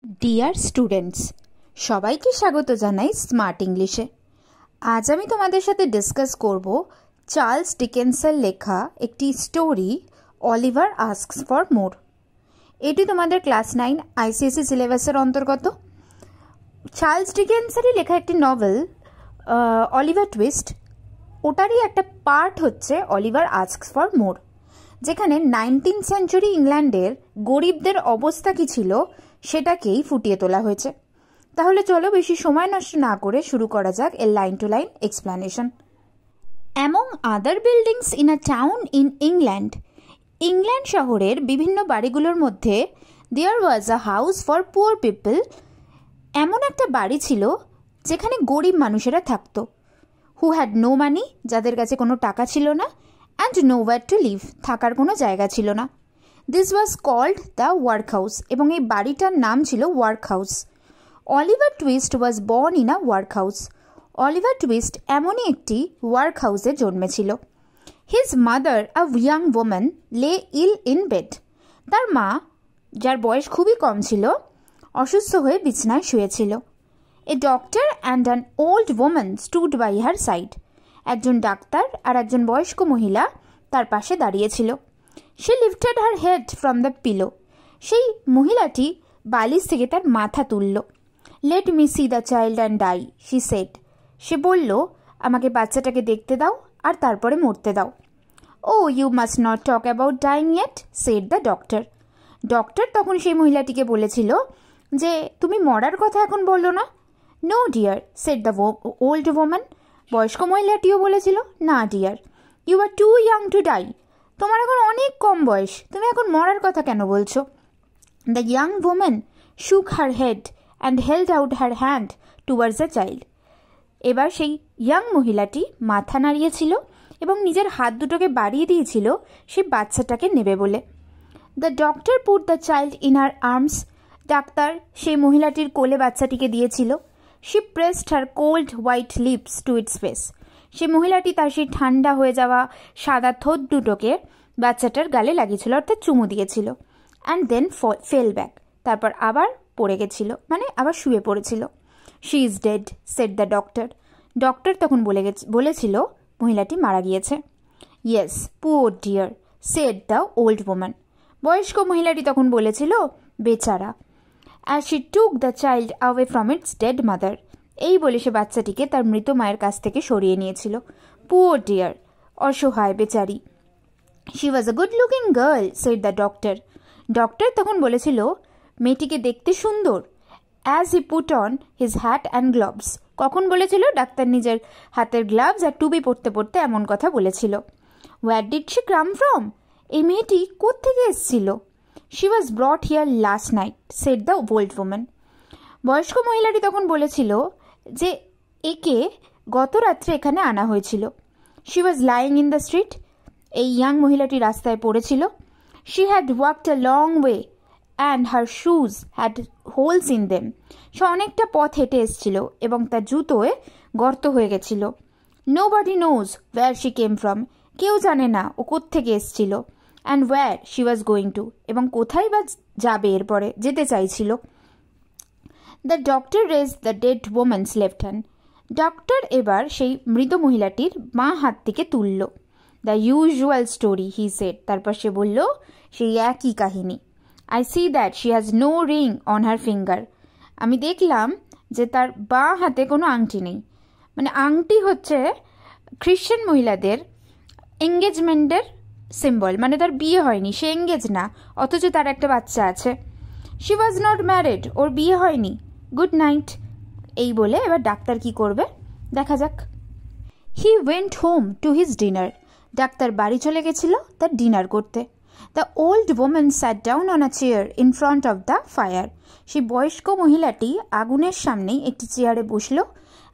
Dear students, সবাইকে স্বাগত জানাই স্মার্ট ইংলিশে। আজ আমি তোমাদের সাথে ডিসকাস করব চার্লস ডিকেন্সের লেখা একটি story, Oliver asks for more. এটি তোমাদের ক্লাস 9 আইসিএসসি সিলেবাসের অন্তর্গত। চার্লস ডিকেন্সেরই লেখা একটি নভেল অলিভার টুইস্ট, ওটারই একটা পার্ট হচ্ছে অলিভার আস্কস ফর মোর, যেখানে 19th সেঞ্চুরি ইংল্যান্ডের গরিবদের অবস্থা কী ছিল সেটাকেই ফুটিয়ে তোলা হয়েছে। তাহলে চলো বেশি সময় নষ্ট না করে শুরু করা যাক এর line to line explanation. Among other buildings in a town in England, England শহরের বিভিন্ন বাড়িগুলোর মধ্যে there was a house for poor people, এমন একটা বাড়ি ছিল যেখানে গরিব মানুষেরা থাকতো। হু হ্যাড নো মানি, যাদের কাছে কোনো টাকা ছিল না, অ্যান্ড নোওয়্যার টু লিভ, থাকার কোনো জায়গা ছিল না। This was called the workhouse, এবং এই বাড়িটার নাম ছিল workhouse. Oliver Twist was born in a workhouse, Oliver Twist এমনই একটি ওয়ার্ক হাউসে জন্মেছিল। His mother, a young woman, lay ill in bed, তার মা, যার বয়স খুবই কম ছিল, অসুস্থ হয়ে বিছানায় শুয়েছিল। A doctor and an old woman stood by her side, একজন ডাক্তার আর একজন বয়স্ক মহিলা তার পাশে দাঁড়িয়েছিল। She lifted her head from the pillow, সেই মহিলাটি বালিশ থেকে তার মাথা তুলল। Let me see the child and die, she said, সে বলল, আমাকে বাচ্চাটাকে দেখতে দাও আর তারপরে মরতে দাও। Oh you must not talk about dying yet, said the doctor. Doctor তখন সেই মহিলাটিকে বলেছিল যে তুমি মরার কথা এখন বললো না। No dear, said the old woman, বয়স্ক মহিলাটিও বলেছিল, না dear, you are too young to die, তোমার এখন অনেক কম বয়স, তুমি এখন মরার কথা কেন বলছো? দ্য ইয়াং ওম্যান শুক her head and held out her hand towards the child, এবার সেই ইয়াং মহিলাটি মাথা নাড়িয়েছিল এবং নিজের হাত দুটোকে বাড়িয়ে দিয়েছিল সেই বাচ্চাটাকে নেবে বলে। The doctor put the child in her arms, ডাক্তার সেই মহিলাটির কোলে বাচ্চাটিকে দিয়েছিল। She pressed her cold white lips to its face, সে মহিলাটি তার সেই ঠান্ডা হয়ে যাওয়া সাদা ঠোঁট দুটোকে বাচ্চাটার গালে লাগিয়েছিল, অর্থাৎ চুমু দিয়েছিল। অ্যান্ড দেন ফেল ব্যাক, তারপর আবার পড়ে গেছিল, মানে আবার শুয়ে পড়েছিল। She is dead, said the doctor, doctor তখন বলেছিল মহিলাটি মারা গিয়েছে। Yes, poor dear, said the old woman, বয়স্ক মহিলাটি তখন বলেছিল, বেচারা। As she took the child away from its dead mother, এই বলে সে বাচ্চাটিকে তার মৃত মায়ের কাছ থেকে সরিয়ে নিয়েছিল। পুওর ডিয়ার, অসহায় বেচারি। She was a good looking girl, said the doctor, doctor তখন বলেছিল মেয়েটিকে দেখতে সুন্দর। As he put on his hat and gloves, কখন বলেছিল? ডাক্তার নিজের হাতের গ্লাভস আর টুপি পরতে পরতে এমন কথা বলেছিল। Where did she come from, এই মেয়েটি কোত্থেকে এসেছিল? She was brought here last night, said the old woman, বয়স্ক মহিলাটি তখন বলেছিল যে একে গত রাত্রে এখানে আনা হয়েছিল। She was lying in the street, এই ইয়াং মহিলাটি রাস্তায় পড়েছিল। She had walked a long way and her shoes had holes in them, সে অনেকটা পথ হেঁটে এসেছিল এবং তার জুতোয় গর্ত হয়ে গেছিল। Nobody knows where she came from, কেউ জানে না ও কোত্থেকে এসেছিল। And where she was going to, এবং কোথায় বা যাবে এরপরে, যেতে চাইছিল। The doctor raised the dead woman's left hand, doctor এবার সেই মৃত মহিলাটির বাঁ হাত থেকে তুলল। The usual story, he said, তারপর সে বলল সেই একই কাহিনী। I see that she has no ring on her finger, আমি দেখলাম যে তার বাঁ হাতে কোনো আংটি নেই। মানে আংটি হচ্ছে খ্রিশ্চান মহিলাদের এঙ্গেজমেন্টের সিম্বল, মানে তার বিয়ে হয়নি, সে এঙ্গেজ না, অথচ তার একটা বাচ্চা আছে। শি ওয়াজ নট ম্যারিড, ওর বিয়ে হয়নি। গুড নাইট, এই বলে এবার ডাক্তার কি করবে দেখা যাক। He went home to his dinner, ডাক্তার বাড়ি চলে গেছিল তার ডিনার করতে। The old woman sat down on a chair in front of the fire, সেই বয়স্ক মহিলাটি আগুনের সামনেই একটি চেয়ারে বসলো।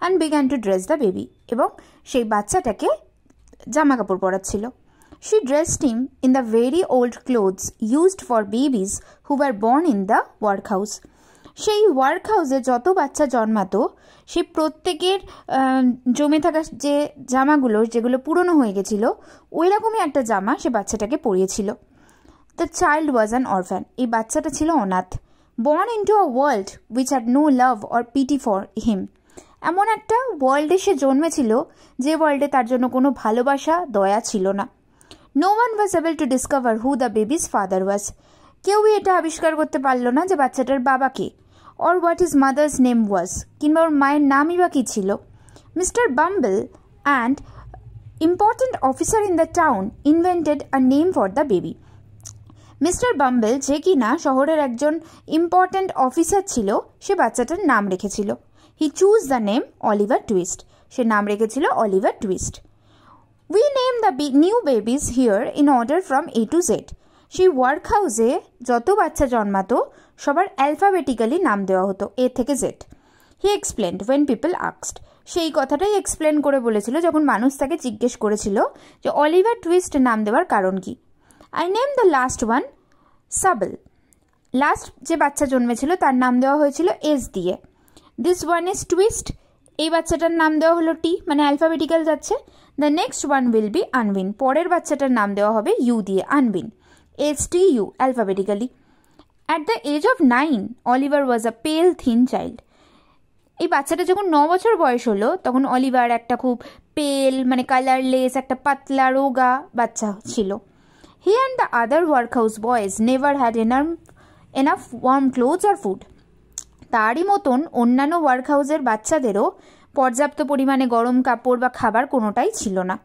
And began to dress the baby, এবং সেই বাচ্চাটাকে জামা কাপড় পরাচ্ছিল। She dressed him in the very old clothes used for babies who were born in the workhouse, সেই ওয়ার্ক হাউসে যত বাচ্চা জন্মাতো সেই প্রত্যেকের জমে থাকা যে জামাগুলো যেগুলো পুরনো হয়ে গেছিল ওই রকমই একটা জামা সে বাচ্চাটাকে পরিয়েছিল। The child was an orphan, এই বাচ্চাটা ছিল অনাথ। born into a world which had no love or pity for him. এমন একটা ওয়ার্ল্ডে সে জন্মেছিল যে ওয়ার্ল্ডে তার জন্য কোনো ভালোবাসা দয়া ছিল না। No one was able to discover who the baby's father was. কেউই এটা আবিষ্কার করতে পারলো না যে বাচ্চাটার বাবা কে, or what his mother's name was, কিংবা ওর মায়ের নামই বা কী ছিল। Mr. Bumble and important officer in the town invented a name for the baby. Mister bumble, যে কিনা শহরের একজন ইম্পর্ট্যান্ট অফিসার ছিল, সে বাচ্চাটার নাম রেখেছিল। He chose the name Oliver Twist. সে নাম রেখেছিল Oliver Twist. We name the new babies here in order from A to Z. সেই ওয়ার্ক হাউসে যত বাচ্চা জন্মাতো সবার অ্যালফাবেটিক্যালি নাম দেওয়া হতো A থেকে Z. He explained when people asked. সেই কথাটাই এক্সপ্লেন করে বলেছিল যখন মানুষ তাকে জিজ্ঞেস করেছিল যে অলিভার টুইস্ট নাম দেওয়ার কারণ কি। I named the last one Subble. Last যে বাচ্চা জন্মেছিল তার নাম দেওয়া হয়েছিল S দিয়ে। This one is Twist. এই বাচ্চাটার নাম দেওয়া হলো T, মানে অ্যালফাবেটিক্যাল যাচ্ছে। The next one will be Unwin. পরের বাচ্চাটার নাম দেওয়া হবে U দিয়ে, Unwin. STU alphabetically. At the age of 9, Oliver was a pale, thin child. এই বাচ্চাটা যখন 9 বছর বয়স হলো তখন অলিভার একটা খুব পেল, মানে কালারলেস, একটা পাতলা রোগা বাচ্চা ছিল। He and the other workhouse boys never had enough warm clothes or food. তারই মতন অন্যান্য ওয়ার্কহাউসের বাচ্চাদেরও পর্যাপ্ত পরিমাণে গরম কাপড় বা খাবার কোনোটাই ছিল না।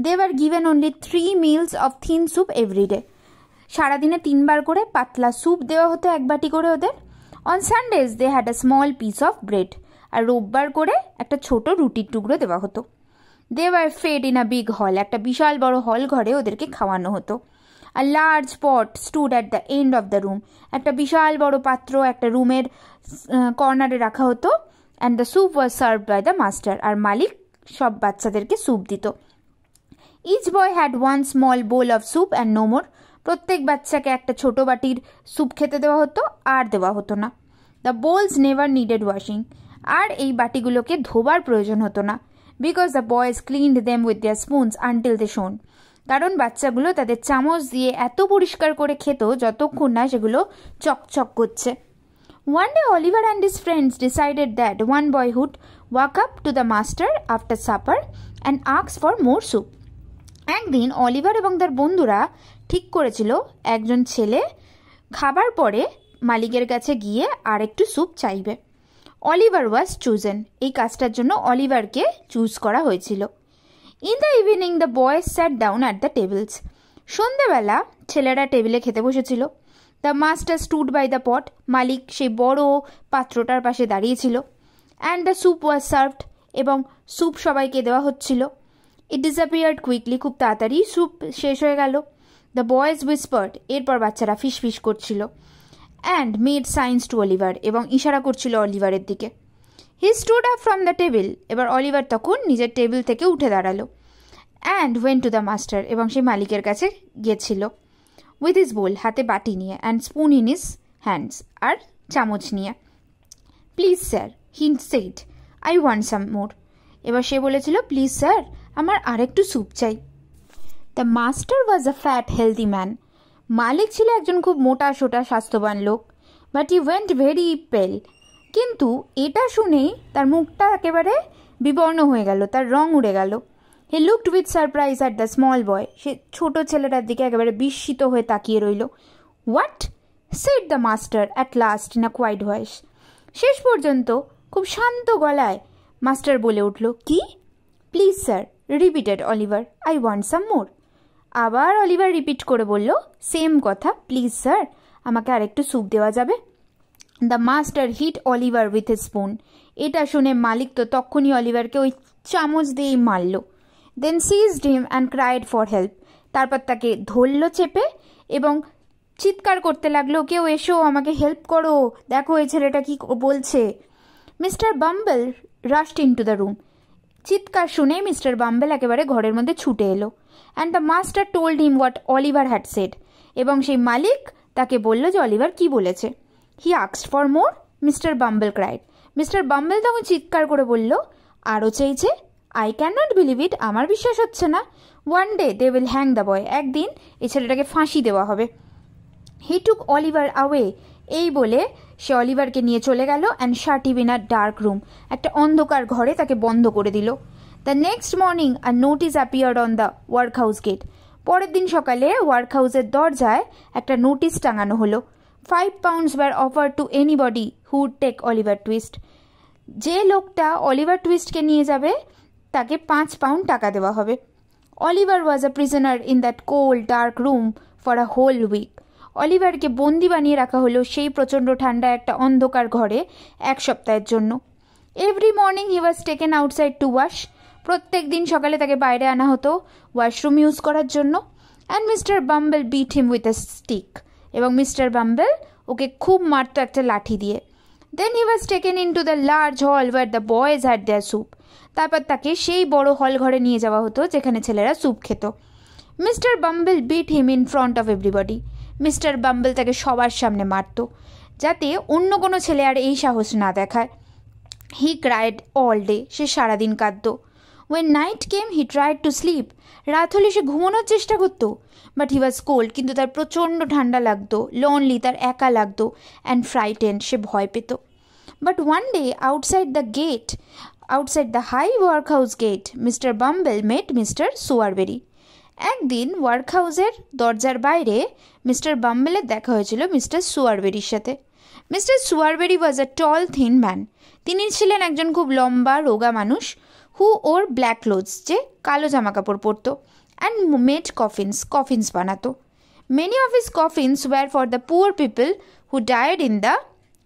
They were given only 3 meals of thin soup every day. সারাদিনে 3 বার করে পাতলা স্যুপ দেওয়া হতো, 1 বাটি করে ওদের। On Sundays they had a small piece of bread. আর রোববার করে একটা ছোট রুটির টুকরো দেওয়া হতো। They were fed in a big hall. একটা বিশাল বড় হল ঘরে ওদেরকে খাওয়ানো হতো। A large pot stood at the end of the room. একটা বিশাল বড় পাত্র একটা রুমের কর্নারে রাখা হতো। And the soup was served by the master. আর মালিক সব বাচ্চাদেরকে স্যুপ দিত। Each boy had one small bowl of soup and no more. প্রত্যেক বাচ্চাকে একটা ছোট বাটির স্যুপ খেতে দেওয়া হতো, আর দেওয়া হতো না। The bowls never needed washing. আর এই বাটিগুলোকে ধোবার প্রয়োজন হতো না। Because the boys cleaned them with their spoons until they shone. কারণ বাচ্চাগুলো তাদের চামচ দিয়ে এত পরিষ্কার করে খেত যতক্ষণ না সেগুলো চকচক করছে। One day Oliver and his friends decided that one boy would walk up to the master after supper and ask for more soup. একদিন অলিভার এবং তার বন্ধুরা ঠিক করেছিল একজন ছেলে খাবার পরে মালিকের কাছে গিয়ে আর একটু স্যুপ চাইবে। Oliver was chosen. এই কাজটার জন্য অলিভারকে চুজ করা হয়েছিল। In the evening the boys sat down at the tables. সন্ধ্যেবেলা ছেলেরা টেবিলে খেতে বসেছিল। The master stood by the pot. মালিক সেই বড় পাত্রটার পাশে দাঁড়িয়েছিল। And the soup was served. এবং স্যুপ সবাইকে দেওয়া হচ্ছিল। It disappeared quickly. খুব তাড়াতাড়ি স্যুপ শেষ হয়ে গেল। The boys whispered. এরপর বাচ্চারা ফিসফিস করছিল। And made science two Oliver. এবং ইশারা করছিল অলিভারের দিকে। He stood up from the table. এবার অলিভার তখন নিজের টেবিল থেকে উঠে দাঁড়ালো। And went to the master. এবং সেই মালিকের কাছে গিয়েছিল। উইথ হিজ বোল, হাতে বাটি নিয়ে, and spoon in his hands, আর চামচ নিয়ে। Please sir, he said, I want some more. এবার সে বলেছিল, প্লিজ স্যার, আমার আরেকটু স্যুপ চাই। The master was a fat healthy man. মালিক ছিল একজন খুব মোটা সোটা স্বাস্থ্যবান লোক। বাট হি ওয়েন্ট ভেরি পেল। কিন্তু এটা শুনেই তার মুখটা একেবারে বিবর্ণ হয়ে গেল, তার রং উড়ে গেল। He looked with surprise at the small boy. সে ছোট ছেলেটার দিকে একেবারে বিস্মিত হয়ে তাকিয়ে রইল। What said the master at last in a quiet voice. শেষ পর্যন্ত খুব শান্ত গলায় মাস্টার বলে উঠল, কি? Please sir, repeated Oliver, I want some more. আবার অলিভার রিপিট করে বলল, সেম কথা, প্লিজ স্যার, আমাকে আরেকটু স্যুপ দেওয়া যাবে? The master hit Oliver with a spoon. এটা শুনে মালিক তো তখনই অলিভারকে ওই চামচ দিয়েই মারল। Then seized him and cried for help. তারপর তাকে ধরল চেপে এবং চিৎকার করতে লাগলো, কেউ এসো, আমাকে হেল্প করো, দেখো এই ছেলেটা কি বলছে। Mister Bumble rushed in to the room. চিৎকার শুনে মিস্টার বাম্বেল একেবারে ঘরের মধ্যে ছুটে এলো। And the master told him what Oliver had said. এবং সেই মালিক তাকে বলল যে অলিভার কি বলেছে। He asked for more, mister Bumble cried. Mister Bumble তখন চিৎকার করে বলল, আরও চেয়েছে? I can not believe it, আমার বিশ্বাস হচ্ছে না। One day they will hang the boy. একদিন এই ছেলেটাকে ফাঁসি দেওয়া হবে। He took Oliver away. এই বলে সে অলিভারকে নিয়ে চলে গেল and shut him in a dark room, একটা অন্ধকার ঘরে তাকে বন্ধ করে দিল। The next morning a notice appeared on the workhouse gate. পরের দিন সকালে ওয়ার্ক হাউসের দরজায় একটা নোটিশ টাঙানো হলো। 5 pounds were offered to anybody who would take Oliver Twist. যে লোকটা অলিভার টুইস্টকে নিয়ে যাবে তাকে 5 পাউন্ড টাকা দেওয়া হবে। Oliver was a prisoner in that cold dark room for a whole week. অলিভারকে বন্দি বানিয়ে রাখা হলো সেই প্রচণ্ড ঠান্ডা একটা অন্ধকার ঘরে 1 সপ্তাহের জন্য। Every morning he was taken outside two wash. প্রত্যেক দিন সকালে তাকে বাইরে আনা হতো ওয়াশরুম ইউজ করার জন্য। And Mr Bumble beat him with a stick. এবং মিস্টার বাম্বেল ওকে খুব মারতো একটা লাঠি দিয়ে। Then he was taken in to the large hall where the boys had their soup. তারপর তাকে সেই বড় হল ঘরে নিয়ে যাওয়া হতো যেখানে ছেলেরা স্যুপ খেত। Mister Bumble beat him in front of everybody. Mister Bumble তাকে সবার সামনে মারত যাতে অন্য কোনো ছেলে আর এই সাহস না দেখায়। He cried all day. সে সারাদিন কাঁদত। When night came he tried to sleep. রাত হলে সে ঘুমানোর চেষ্টা করতো, বাট হি ওয়াজ কোল্ড। কিন্তু তার প্রচণ্ড ঠান্ডা লাগতো, লনলি, তার একা লাগতো, অ্যান্ড ফ্রাইটেন্ড, সে ভয় পেত। But one day outside the high workhouse gate Mr Bumble met Mr Sowerberry. একদিন ওয়ার্ক হাউসের দরজার বাইরে মিস্টার বাম্বেলের দেখা হয়েছিল মিস্টার সুয়ারবেরির সাথে। মিস্টার সুয়ারবেরি ওয়াজ আ টল থিন ম্যান। তিনি ছিলেন একজন খুব লম্বা রোগা মানুষ হু ওর ব্ল্যাক ক্লোথস, যে কালো জামা কাপড় পরতো, অ্যান্ড মেড কফিন্স বানাতো। Many of his coffins were for the poor people who died in the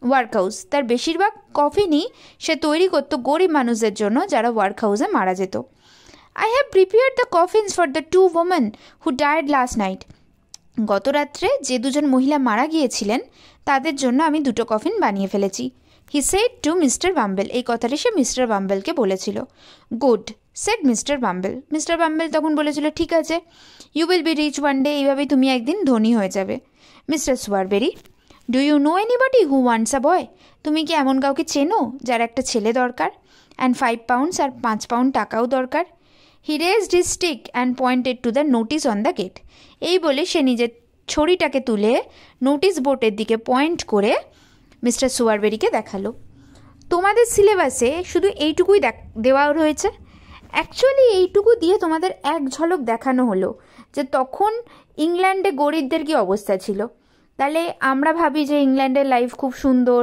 workhouse. তার বেশিরভাগ কফিনই সে তৈরি করতো গরিব মানুষদের জন্য যারা ওয়ার্ক হাউসে মারা যেত। I have prepared the coffins for the 2 women who died last night. গত রাত্রে যে 2জন মহিলা মারা গিয়েছিলেন তাদের জন্য আমি 2টো কফিন বানিয়ে ফেলেছি। He said to Mr Bumble. এই কথাটি সে মিস্টার বাম্বেলকে বলেছিল। Good, said Mr Bumble. Mr Bumble তখন বলেছিল, ঠিক আছে, you will be rich one day. এইভাবেই তুমি একদিন ধনী হয়ে যাবে। Mr Sowerberry, do you know anybody who wants a boy? তুমি কি এমন কাউকে চেনো যার একটা ছেলে দরকার? অ্যান্ড 5 pounds আর 5 পাউন্ড টাকাও দরকার। He raised his stick and pointed to the notice on the gate. এই বলে সে নিজের ছড়িটাকে তুলে নোটিস বোর্ডের দিকে পয়েন্ট করে মিস্টার সুয়ারবেরিকে দেখালো। তোমাদের সিলেবাসে শুধু এইটুকুই দেওয়া রয়েছে। অ্যাকচুয়ালি এইটুকু দিয়ে তোমাদের এক ঝলক দেখানো হলো যে তখন ইংল্যান্ডে গরিবদের কী অবস্থা ছিল। তাহলে আমরা ভাবি যে ইংল্যান্ডের লাইফ খুব সুন্দর,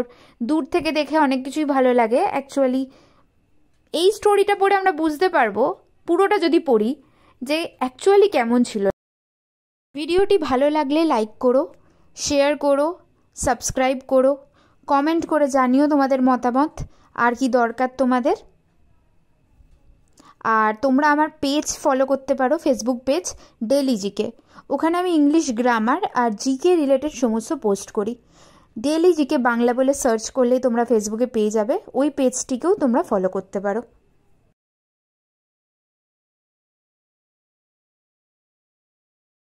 দূর থেকে দেখে অনেক কিছুই ভালো লাগে। অ্যাকচুয়ালি এই স্টোরিটা পড়ে আমরা বুঝতে পারবো, পুরোটা যদি পড়ি, যে অ্যাকচুয়ালি কেমন ছিল। ভিডিওটি ভালো লাগলে লাইক করো, শেয়ার করো, সাবস্ক্রাইব করো, কমেন্ট করে জানিও তোমাদের মতামত আর কি দরকার তোমাদের। আর তোমরা আমার পেজ ফলো করতে পারো, ফেসবুক পেজ ডেলি জিকে। ওখানে আমি ইংলিশ গ্রামার আর জিকে রিলেটেড সমস্ত পোস্ট করি। ডেলি জিকে বাংলা বলে সার্চ করলেই তোমরা ফেসবুকে পেয়ে যাবে। ওই পেজটিকেও তোমরা ফলো করতে পারো।